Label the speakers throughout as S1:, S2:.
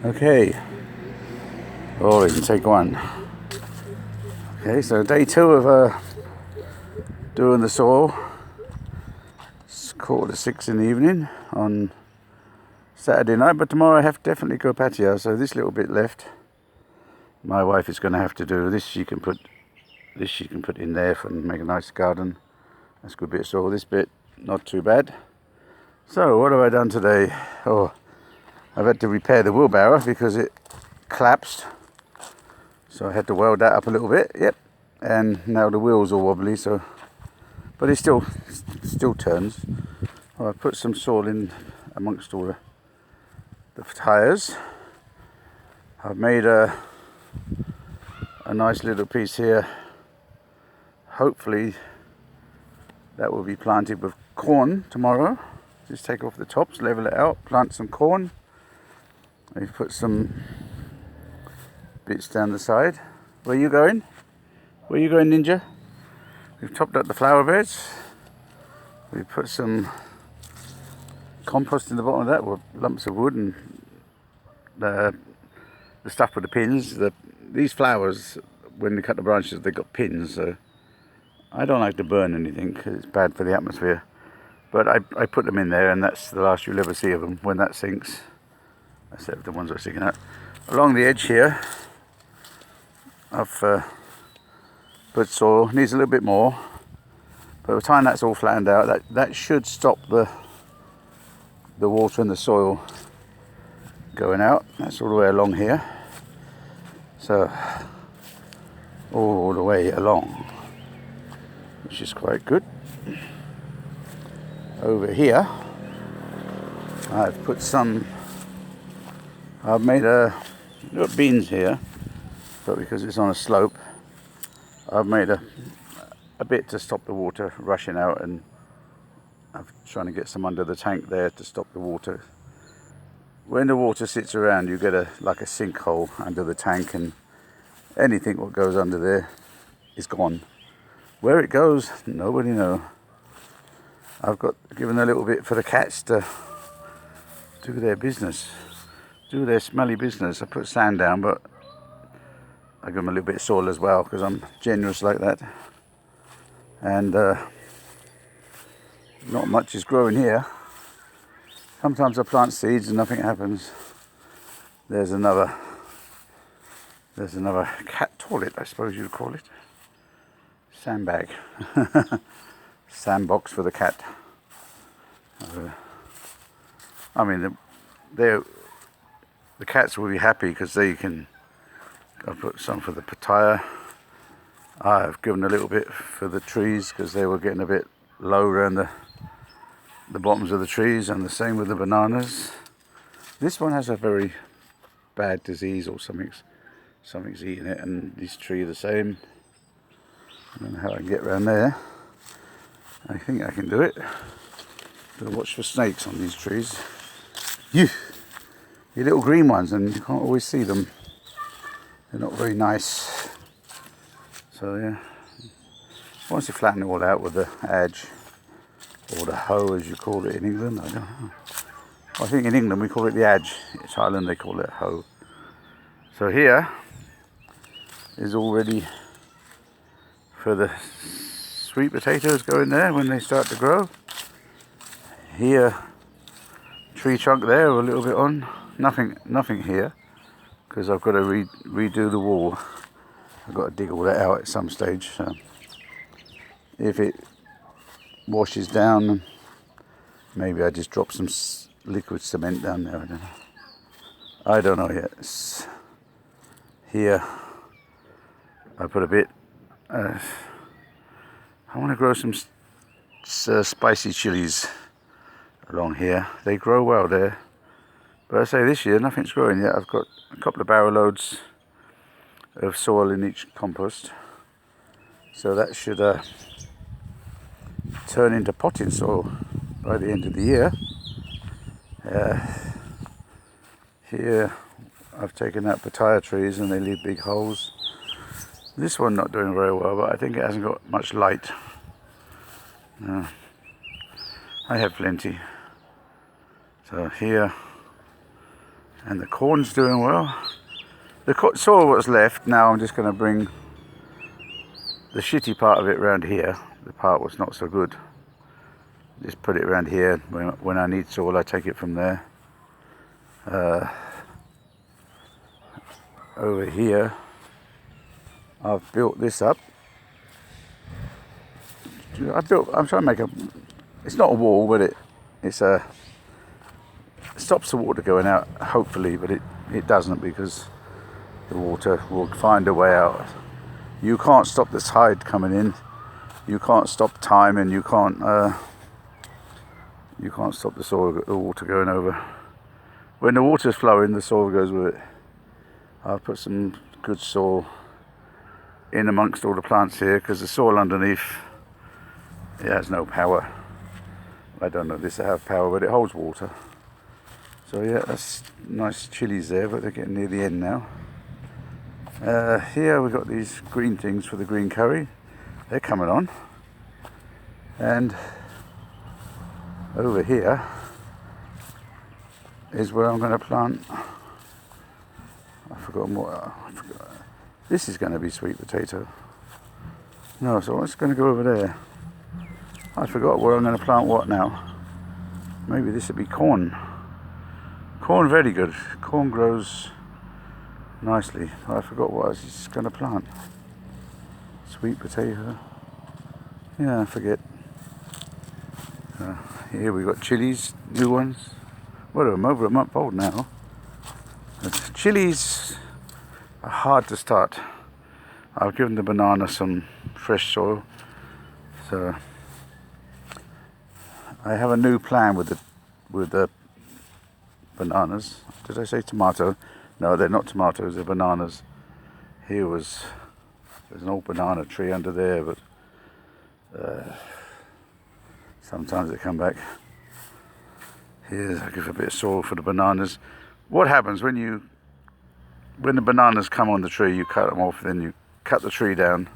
S1: Okay, rolling, take one. Okay, so day two of doing the soil. It's 5:45 in the evening on Saturday night, but tomorrow I have to definitely go patio, so this little bit left, my wife is going to have to do. This she can put in there and make a nice garden. That's a good bit of soil. This bit, not too bad. So what have I done today? Oh, I've had to repair the wheelbarrow because it collapsed. So I had to weld that up a little bit, yep. And now the wheels are wobbly, so, but it still turns. Well, I put some soil in amongst all the tyres. I've made a nice little piece here. Hopefully that will be planted with corn tomorrow. Just take off the tops, level it out, plant some corn. I've put some bits down the side. Where are you going? Where are you going, Ninja? We've topped up the flower beds. We've put some compost in the bottom of that, with lumps of wood and the stuff with the pins. These flowers, when they cut the branches, they've got pins, so I don't like to burn anything because it's bad for the atmosphere. But I put them in there, and that's the last you'll ever see of them when that sinks. Except the ones that are sticking out. Along the edge here, I've put soil. Needs a little bit more. But by the time that's all flattened out, that should stop the water and the soil going out. That's all the way along here. So all the way along, which is quite good. Over here, I've made got beans here, but because it's on a slope, I've made a bit to stop the water rushing out, and I'm trying to get some under the tank there to stop the water. When the water sits around, you get like a sinkhole under the tank, and anything what goes under there is gone. Where it goes, nobody knows. I've given a little bit for the cats to do their business, do their smelly business. I put sand down, but I give them a little bit of soil as well because I'm generous like that. And not much is growing here. Sometimes I plant seeds and nothing happens. There's another cat toilet, I suppose you'd call it. Sandbag. Sandbox for the cat. I mean, the cats will be happy because they can. I put some for the pataya. I've given a little bit for the trees because they were getting a bit low around the bottoms of the trees, and the same with the bananas. This one has a very bad disease or something's eating it, and this tree the same. I don't know how I can get around there. I think I can do it. Gotta watch for snakes on these trees. You little green ones, and you can't always see them. They're not very nice. So yeah, once you flatten it all out with the adge, or the hoe as you call it in England, I don't know. I think in England we call it the adge. In Thailand they call it hoe. So here is all ready for the sweet potatoes going there when they start to grow. Here, tree trunk there, a little bit on. Nothing here, because I've got to redo the wall. I've got to dig all that out at some stage. So if it washes down, maybe I just drop some liquid cement down there. I don't know yet. Here, I put a bit. I want to grow some spicy chilies along here. They grow well there. But I say this year, nothing's growing yet. I've got a couple of barrow loads of soil in each compost. So that should turn into potting soil by the end of the year. Here, I've taken out pataya trees and they leave big holes. This one not doing very well, but I think it hasn't got much light. I have plenty. So here And the corn's doing well. The soil what's left, now I'm just going to bring the shitty part of it around here. The part was not so good. Just put it around here. When I need soil, I take it from there. Over here, I've built this up. I'm trying to make a. It's not a wall, but it stops the water going out. Hopefully, but it doesn't, because the water will find a way out. You can't stop the tide coming in. You can't stop time, and you can't stop the water going over. When the water's flowing, the soil goes with it. I've put some good soil in amongst all the plants here, because the soil underneath, it has no power. I don't know if this will have power, but it holds water. So yeah, that's nice chilies there, but they're getting near the end now. Here we've got these green things for the green curry. They're coming on. And over here is where I'm going to plant. I forgot what. This is going to be sweet potato. No, so it's going to go over there. I forgot where I'm going to plant what now. Maybe this would be corn. Corn, very good. Corn grows nicely. I forgot what I was going to plant. Sweet potato. Yeah, I forget. Here we got chilies, new ones. What are them? Over a month old now. But chilies are hard to start. I've given the banana some fresh soil, so I have a new plan with the bananas. Did I say tomato? No, they're not tomatoes, they're bananas. There's an old banana tree under there, but sometimes they come back. Here's, I give a bit of soil for the bananas. What happens when the bananas come on the tree, you cut them off, then you cut the tree down,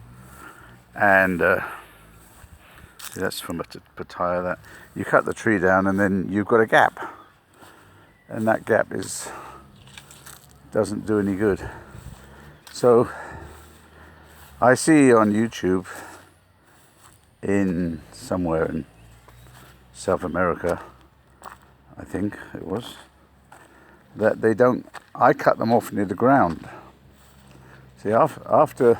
S1: and see, that's from a pitaya. That you cut the tree down, and then you've got a gap, and that gap doesn't do any good. So I see on YouTube, in somewhere in South America, I think it was, that they don't. I cut them off near the ground. See, after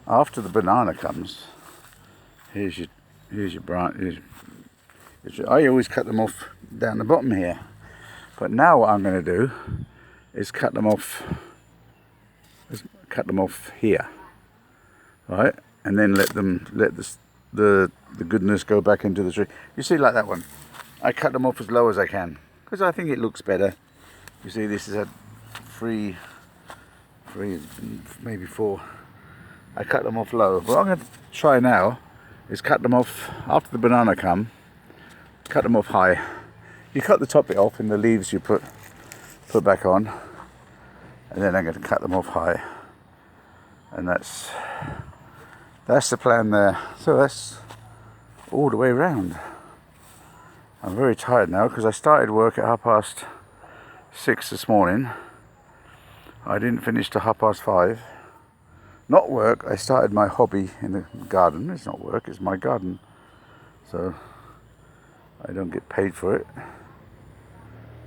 S1: the banana comes, here's your branch. I always cut them off down the bottom here, but now what I'm going to do is cut them off here, right, and then let the goodness go back into the tree. You see, like that one, I cut them off as low as I can because I think it looks better. You see, this is at three, maybe 4. I cut them off low. What I'm going to try now is cut them off after the banana come. Cut them off high. You cut the top bit off, and the leaves you put back on, and then I'm going to cut them off high. And that's the plan there. So that's all the way around. I'm very tired now because I started work at 6:30 this morning. I didn't finish till 5:30. Not work, I started my hobby in the garden. It's not work, it's my garden. So I don't get paid for it.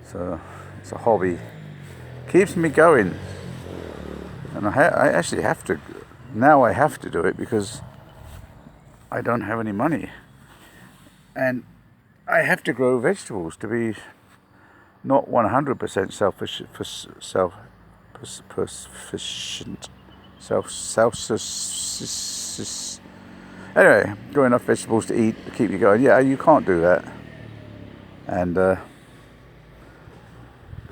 S1: So it's a hobby. Keeps me going. And I actually have to, now I have to do it because I don't have any money. And I have to grow vegetables to be not 100% self-sufficient. Anyway, grow enough vegetables to eat to keep you going. Yeah, you can't do that. And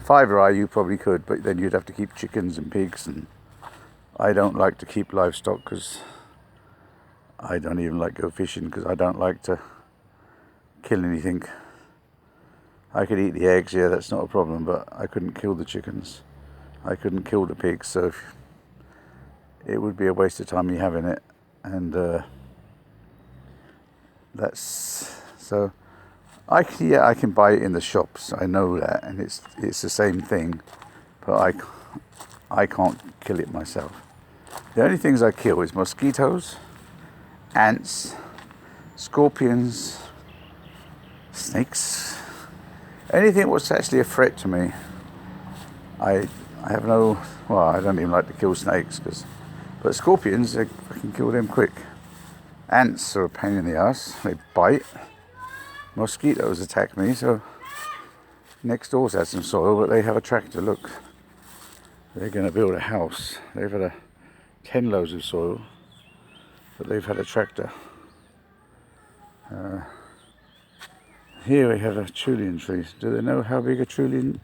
S1: fiver you probably could, but then you'd have to keep chickens and pigs, and I don't like to keep livestock because I don't even like go fishing because I don't like to kill anything. I could eat the eggs, yeah, that's not a problem, but I couldn't kill the chickens. I couldn't kill the pigs, so it would be a waste of time me having it. And that's so Yeah, I can buy it in the shops. I know that, and it's the same thing, but I can't kill it myself. The only things I kill is mosquitoes, ants, scorpions, snakes, anything what's actually a threat to me. I have no. Well, I don't even like to kill snakes, but scorpions, I can kill them quick. Ants are a pain in the ass. They bite. Mosquitoes attack me. So next door's had some soil, but they have a tractor. Look, they're going to build a house. They've had 10 loads of soil, but they've had a tractor. Here we have a Julian tree. Do they know how big a Julian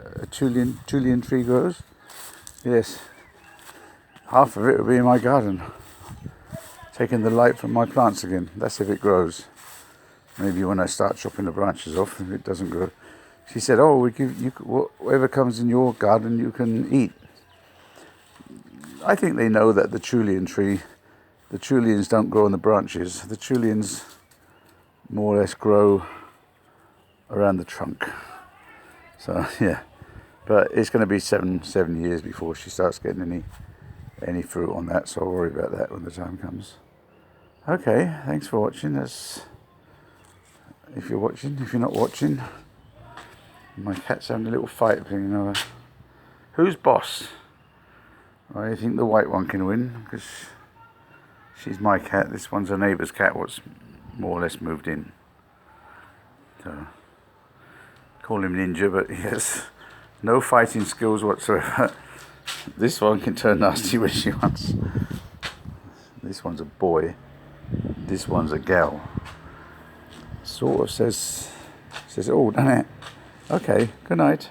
S1: tree grows? Yes. Half of it will be in my garden. Taking the light from my plants again. That's if it grows. Maybe when I start chopping the branches off, if it doesn't grow. She said, "Oh, we give you whatever comes in your garden, you can eat." I think they know that the Julians don't grow on the branches. The Julians more or less grow around the trunk. So yeah, but it's going to be seven years before she starts getting any fruit on that. So I'll worry about that when the time comes. Okay, thanks for watching. That's if you're watching. If you're not watching, my cat's having a little fight between who's boss. I think the white one can win because she's my cat. This one's a neighbour's cat. What's more or less moved in. So call him Ninja, but he has no fighting skills whatsoever. This one can turn nasty when she wants. This one's a boy. This one's a gal. Sort of says, oh, doesn't it? Okay, good night.